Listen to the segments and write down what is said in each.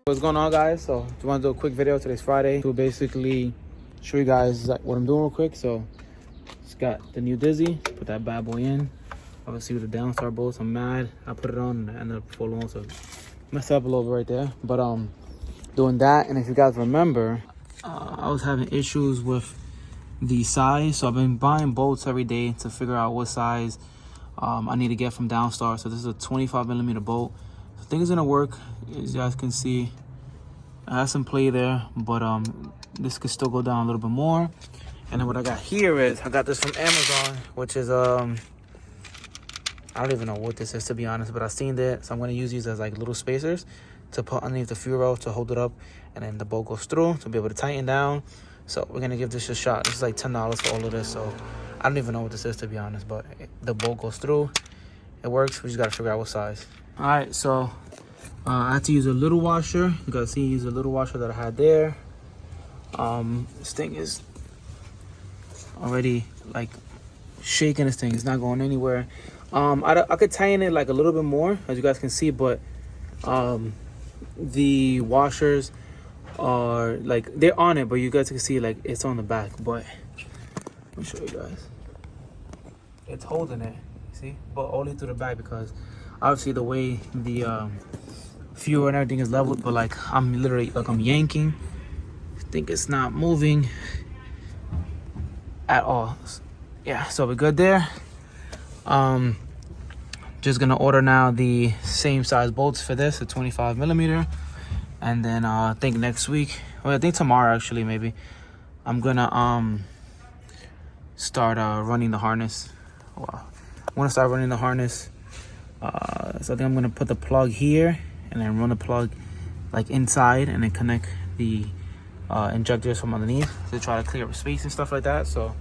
What's going on, guys? So just want to do a quick video. Today's Friday to basically show you guys what I'm doing real quick. So just got the new Dizzy, put that bad boy in. Obviously with the downstar bolts, I'm mad I put it on and I ended up falling on, so messed up a little bit right there. But doing that, and if you guys remember, I was having issues with the size, so I've been buying bolts every day to figure out what size I need to get from Downstar. So this is a 25mm bolt. So I think it's gonna work. As you guys can see, I have some play there, but this could still go down a little bit more. And then what I got here is, I got this from Amazon, which is I don't even know what this is, to be honest, but I've seen it, so I'm gonna use these as like little spacers to put underneath the fuel rail to hold it up, and then the bolt goes through to be able to tighten down. So we're gonna give this a shot. This is like $10 for all of this, so I don't even know what this is, to be honest, but the bolt goes through, it works. We just gotta figure out what size. All right, so I had to use a little washer. You guys see, use a little washer that I had there. This thing is already like shaking. This thing is not going anywhere. I could tighten it like a little bit more, as you guys can see, but the washers are like, they're on it, but you guys can see like it's on the back. But let me show you guys, it's holding it, see, but only through the back, because obviously the way the fuel and everything is leveled. But like, I'm literally like, I'm yanking, I think it's not moving at all. Yeah, so we're good there. Just gonna order now the same size bolts for this, a 25mm, and then I think next week, well, I think tomorrow actually, maybe I'm gonna start running the harness. Wow, I want to start running the harness. So I think I'm gonna put the plug here and then run the plug like inside, and then connect the injectors from underneath to try to clear up space and stuff like that. So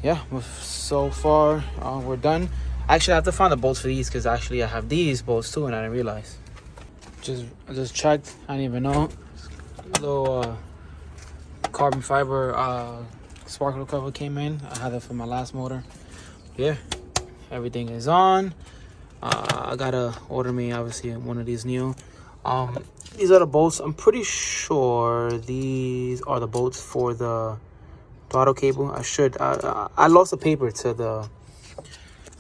yeah, so far we're done. Actually, I have to find the bolts for these, because actually I have these bolts too and I didn't realize. I just checked, I didn't even know. A little carbon fiber sparkler cover came in. I had it for my last motor. Yeah, everything is on. I gotta order me obviously one of these new. These are the bolts. I'm pretty sure these are the bolts for the throttle cable. I lost the paper to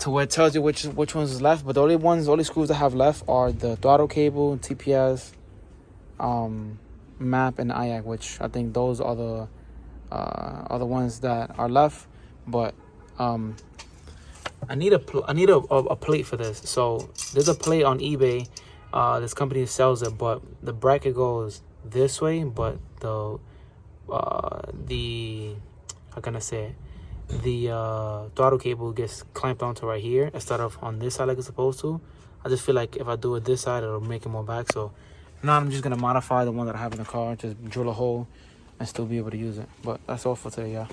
where it tells you which ones is left, but the only screws I have left are the throttle cable, TPS, map, and IAC, which I think those are the ones that are left. But I need a plate for this. So there's a plate on eBay. This company sells it, but the bracket goes this way, but the how can I say it? The throttle cable gets clamped onto right here instead of on this side like it's supposed to. I just feel like if I do it this side, it'll make it more back. So now I'm just gonna modify the one that I have in the car, just drill a hole and still be able to use it. But that's all for today, y'all.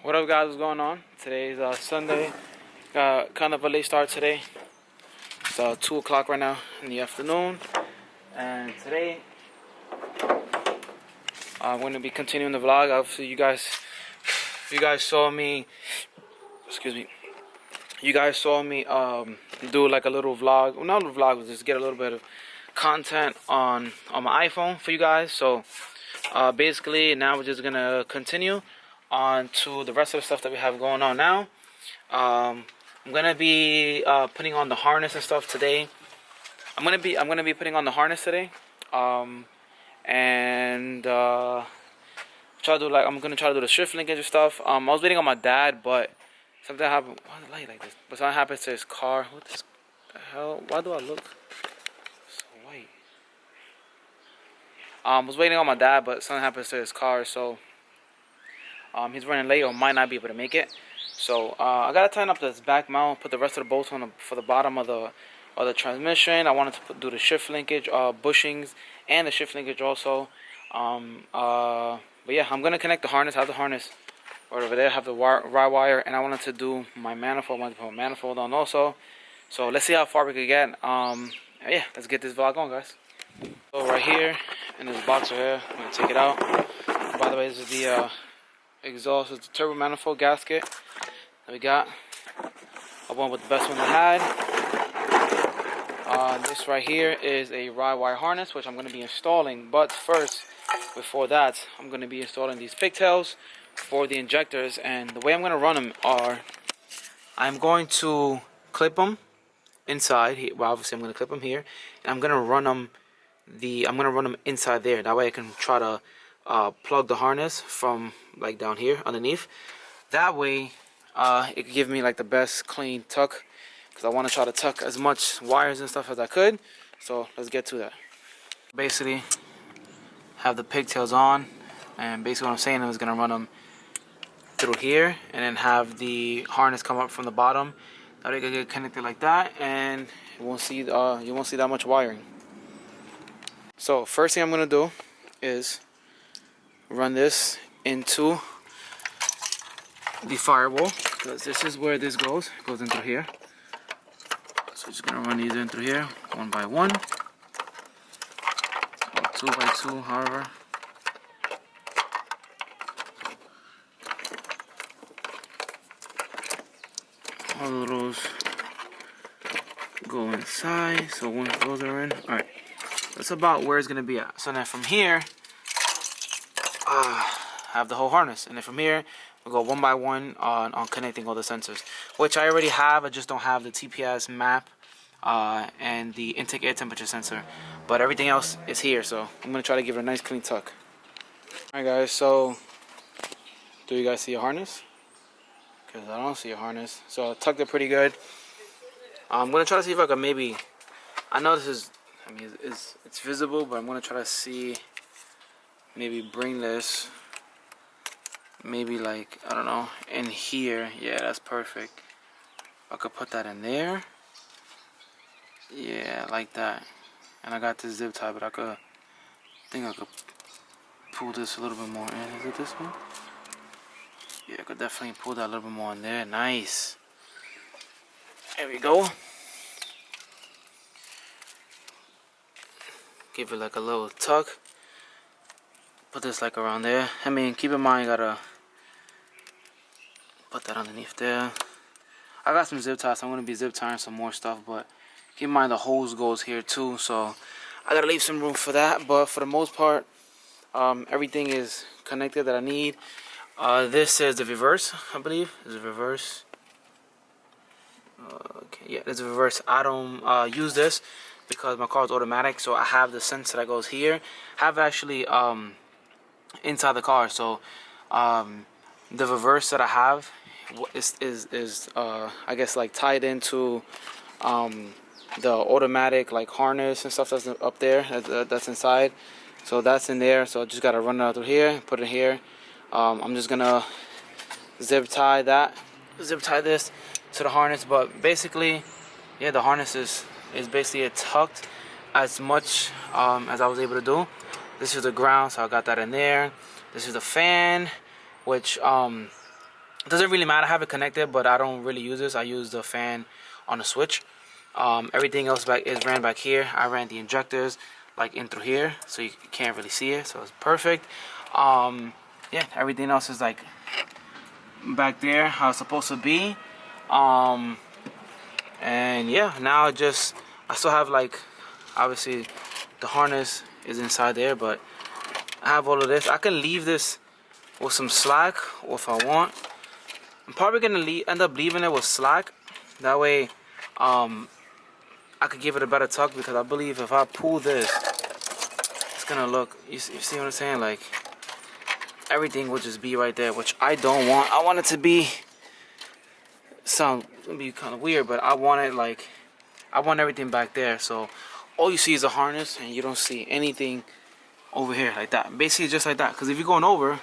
What up, guys? What's going on? Today's Sunday. Kind of a late start today. It's 2 o'clock right now in the afternoon, and today I'm going to be continuing the vlog. Obviously, you guys saw me, excuse me, you guys saw me do like a little vlog, well, not a little vlog, but just get a little bit of content on my iPhone for you guys. So basically now we're just gonna continue on to the rest of the stuff that we have going on now. I'm gonna be putting on the harness and stuff today. I'm gonna be putting on the harness today, and I'm gonna try to do the shift linkage and stuff. I was waiting on my dad, but something happened. Why is the light like this? But something happened to his car. What the hell? Why do I look so white? I was waiting on my dad, but something happens to his car, so he's running late or might not be able to make it. So I gotta tighten up this back mount, put the rest of the bolts on for the bottom of the transmission. I wanted to do the shift linkage bushings and the shift linkage also. But yeah, I'm gonna connect the harness. I have the harness right over there. I have the Rywire, and I wanted to do my manifold. I wanted to put my manifold on also. So let's see how far we can get. Yeah, let's get this vlog on, guys. So right here in this box right here, I'm gonna take it out. By the way, this is the exhaust. It's the turbo manifold gasket that we got. I went with the best one I had. This right here is a Rywire harness, which I'm going to be installing. But first, before that, I'm going to be installing these pigtails for the injectors. And the way I'm going to run them are, I'm going to clip them inside here. Well, obviously I'm going to clip them here, and I'm going to run them inside there. That way I can try to plug the harness from like down here underneath. That way it could give me like the best clean tuck, because I want to try to tuck as much wires and stuff as I could. So let's get to that. Basically have the pigtails on, and basically what I'm saying is going to run them through here and then have the harness come up from the bottom. That way it can get connected like that, and you won't see that much wiring. So first thing I'm going to do is run this into the firewall, because this is where this goes. It goes in through here. So just going to run these in through here, one by one, or 2 by 2, however. All of those go inside, so once those are in, alright, that's about where it's going to be at. So then from here, have the whole harness, and then from here we'll go one by one on connecting all the sensors, which I already have. I just don't have the TPS map and the intake air temperature sensor, but everything else is here. So I'm going to try to give it a nice clean tuck. Alright guys, so do you guys see a harness? Because I don't see a harness. So I tucked it pretty good. I'm going to try to see if I can maybe, I know this is, I mean, it's visible, but I'm going to try to see, maybe bring this, maybe like, I don't know, in here. Yeah, that's perfect. I could put that in there. Yeah, like that. And I got this zip tie, but I think I could pull this a little bit more in. Is it this one? Yeah, I could definitely pull that a little bit more in there. Nice. There we go. Give it like a little tuck. Put this like around there. I mean, keep in mind, you gotta put that underneath there. I got some zip ties, so I'm gonna be zip tying some more stuff, but keep in mind the hose goes here too, so I gotta leave some room for that. But for the most part, everything is connected that I need. This is the reverse, I believe. Is it reverse? Okay, yeah, there's a reverse. I don't use this because my car is automatic, so I have the sensor that goes here. I have actually inside the car, so the reverse that I have is I guess like tied into the automatic like harness and stuff that's up there, that's inside. So that's in there. So I just gotta run it out through here, put it here. I'm just gonna zip tie this to the harness. But basically, yeah, the harness is basically tucked as much as I was able to do. This is the ground, so I got that in there. This is the fan, which doesn't really matter. I have it connected, but I don't really use this. I use the fan on the switch. Everything else is ran back here. I ran the injectors like in through here, so you can't really see it, so it's perfect. Yeah, everything else is like back there how it's supposed to be. And yeah, now I still have like, obviously the harness is inside there, but I have all of this. I can leave this with some slack, or if I want, I'm probably gonna end up leaving it with slack. That way I could give it a better tuck, because I believe if I pull this, it's gonna look, you see what I'm saying, like everything will just be right there, which I don't want. I want it to be, gonna be kind of weird, but I want it like, I want everything back there, so all you see is a harness and you don't see anything over here like that. Basically just like that, because if you're going over,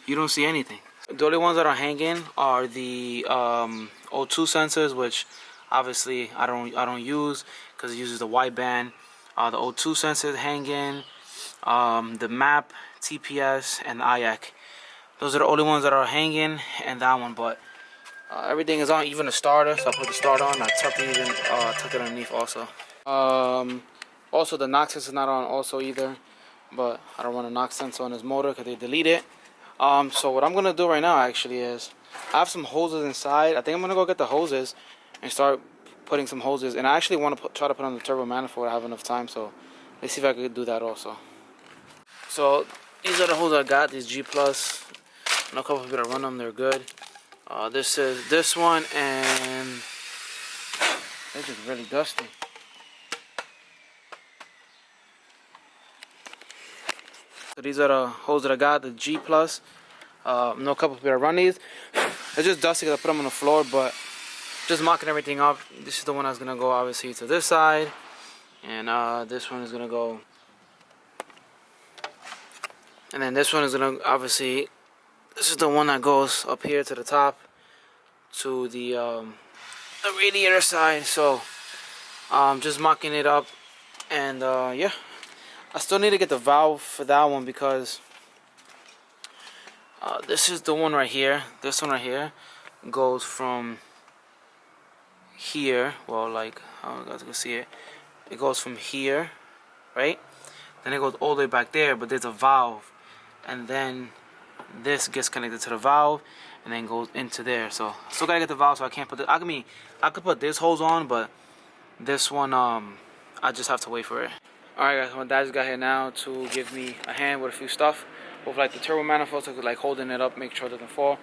you don't see anything. The only ones that are hanging are the O2 sensors, which obviously I don't use because it uses the wideband. The O2 sensors hanging, the map, TPS, and the IAC. Those are the only ones that are hanging, and that one. But everything is on, even the starter. So I put the starter on. I tucked it underneath also. Also the knock sensor is not on also either, but I don't want a knock sensor on this motor because they delete it. So what I'm gonna do right now actually is I have some hoses inside. I think I'm gonna go get the hoses and start putting some hoses, and I actually want to try to put on the turbo manifold. I have enough time, so let's see if I could do that also. So these are the hoses I got. These G Plus. I know a couple people that run them. They're good. This is this one, and they're just really dusty. So these are the hoses that I got. The G Plus. I know a couple people that run these. They're just dusty because I put them on the floor, but just mocking everything up. This is the one that's gonna go obviously to this side, and this one is gonna go, and then this one is gonna obviously. This is the one that goes up here to the top, to the radiator side. So just mocking it up, and yeah, I still need to get the valve for that one because this is the one right here. This one right here goes from here. Well, like how you guys can see it. It goes from here, right? Then it goes all the way back there, but there's a valve, and then this gets connected to the valve, and then goes into there. So still gotta get the valve. So I can't put the. I could put this hose on, but this one I just have to wait for it. All right, guys. My dad just got here now to give me a hand with a few stuff. With like the turbo manifold, so like holding it up, make sure it doesn't fall.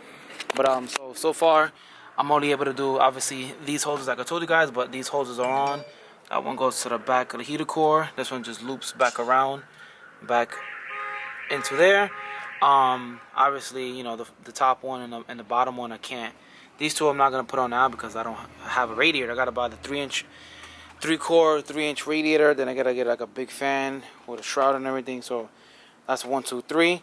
But so far, I'm only able to do obviously these hoses like I told you guys, but these hoses are on. That one goes to the back of the heater core. This one just loops back around, back into there. Obviously, you know, the top one and the bottom one I can't. These two I'm not gonna put on now because I don't have a radiator. I gotta buy the 3-inch, 3-inch radiator. Then I gotta get like a big fan with a shroud and everything. So that's 1, 2, 3.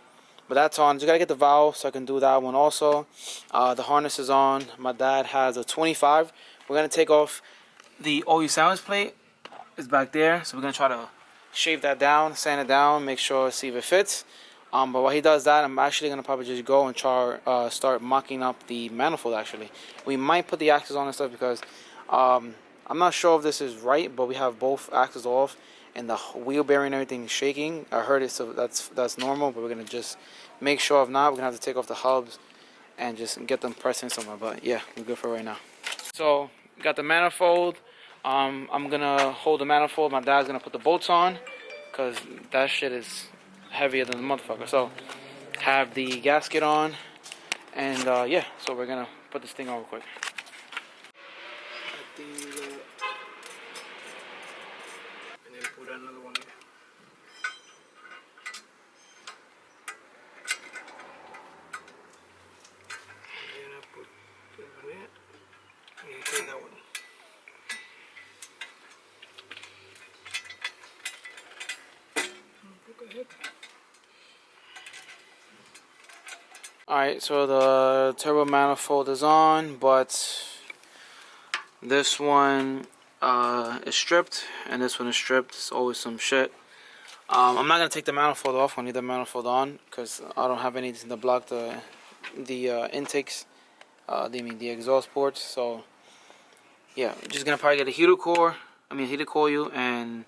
But that's on. Just gotta get the valve so I can do that one also. The harness is on. My dad has a 25. We're gonna take off the OU sandwich plate. It's back there, so we're gonna try to shave that down, sand it down, make sure, see if it fits. But while he does that, I'm actually gonna probably just go and start mocking up the manifold. Actually, we might put the axles on and stuff because I'm not sure if this is right, but we have both axles off and the wheel bearing and everything is shaking. I heard it, so that's normal. But we're gonna just make sure. If not, we're gonna have to take off the hubs and just get them pressing somewhere. But yeah, we're good for right now. So got the manifold. I'm gonna hold the manifold. My dad's gonna put the bolts on because that shit is heavier than the motherfucker. So have the gasket on, and yeah, so we're gonna put this thing on real quick. And then put another one here. And I put this one here. And you take that one. Alright, so the turbo manifold is on, but this one is stripped, and this one is stripped. It's always some shit. I'm not going to take the manifold off. I need the manifold on, because I don't have anything to block the intakes, the exhaust ports. So, yeah, I'm just going to probably get a heater coil, and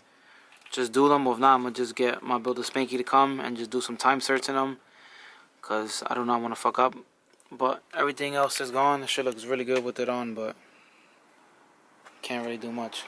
just do them. If not, I'm going to just get my builder Spanky to come and just do some time certs in them, because I do not want to fuck up. But everything else is gone. The shit looks really good with it on, but can't really do much.